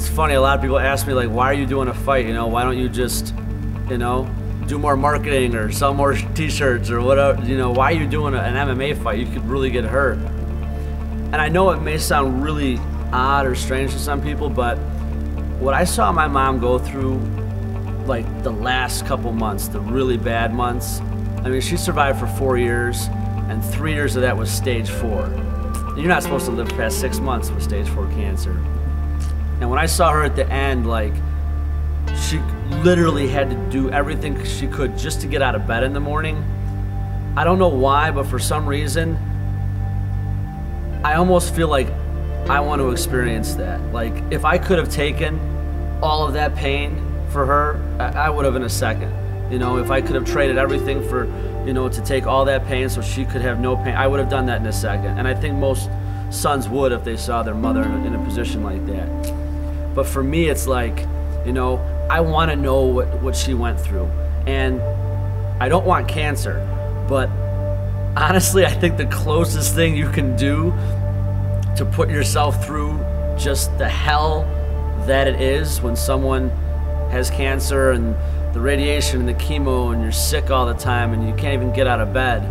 it's funny, a lot of people ask me, like, why are you doing a fight? You know, why don't you just, you know, do more marketing or sell more t-shirts or whatever? You know, why are you doing an MMA fight? You could really get hurt. And I know it may sound really odd or strange to some people, but what I saw my mom go through, like the last couple months, the really bad months, I mean, she survived for 4 years, and 3 years of that was stage 4. You're not supposed to live past 6 months with stage 4 cancer. And when I saw her at the end, like, she literally had to do everything she could just to get out of bed in the morning. I don't know why, but for some reason, I almost feel like I want to experience that. Like, if I could have taken all of that pain for her, I would have in a second. You know, if I could have traded everything for, you know, to take all that pain so she could have no pain, I would have done that in a second. And I think most sons would if they saw their mother in a position like that. But for me, it's like, you know, I want to know what she went through. And I don't want cancer, but honestly, I think the closest thing you can do to put yourself through just the hell that it is when someone has cancer and the radiation and the chemo and you're sick all the time and you can't even get out of bed.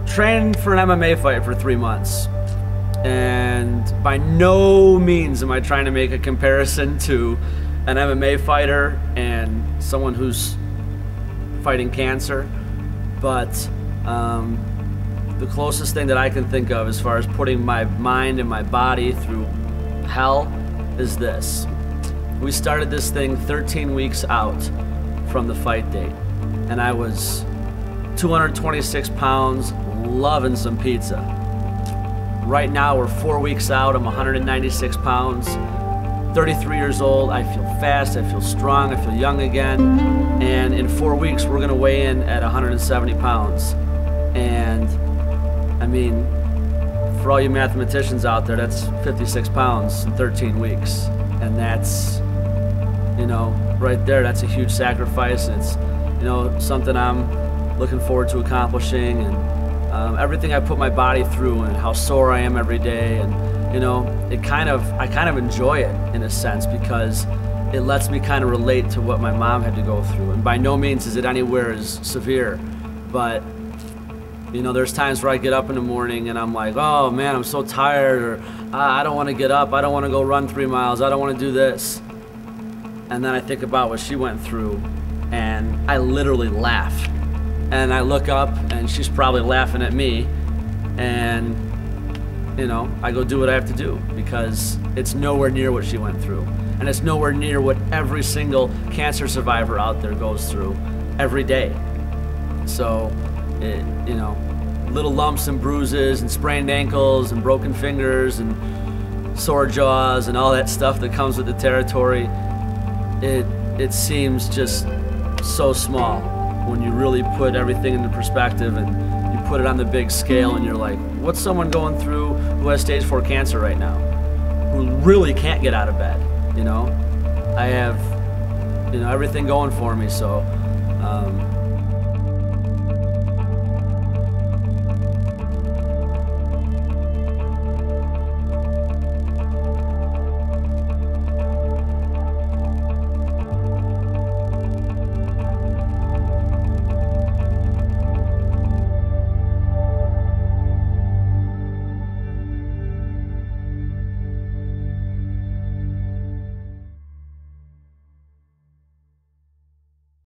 Train for an MMA fight for 3 months. And by no means am I trying to make a comparison to an MMA fighter and someone who's fighting cancer, but the closest thing that I can think of as far as putting my mind and my body through hell is this. We started this thing 13 weeks out from the fight date, and I was 226 pounds, loving some pizza. Right now, we're 4 weeks out, I'm 196 pounds, 33 years old, I feel fast, I feel strong, I feel young again, and in 4 weeks, we're gonna weigh in at 170 pounds. And, I mean, for all you mathematicians out there, that's 56 pounds in 13 weeks. And that's, you know, right there, that's a huge sacrifice, and it's, you know, something I'm looking forward to accomplishing, and everything I put my body through and how sore I am every day, and, you know, I kind of enjoy it in a sense because it lets me kind of relate to what my mom had to go through. And by no means is it anywhere as severe, but, you know, there's times where I get up in the morning and I'm like, oh man, I'm so tired, or I don't want to get up, I don't want to go run 3 miles, I don't want to do this. And then I think about what she went through and I literally laugh. And I look up and she's probably laughing at me, and, you know, I go do what I have to do because it's nowhere near what she went through. And it's nowhere near what every single cancer survivor out there goes through every day. So, you know, little lumps and bruises and sprained ankles and broken fingers and sore jaws and all that stuff that comes with the territory, it seems just so small when you really put everything into perspective and you put it on the big scale and you're like, what's someone going through who has stage 4 cancer right now, who really can't get out of bed, you know? I have, you know, everything going for me, so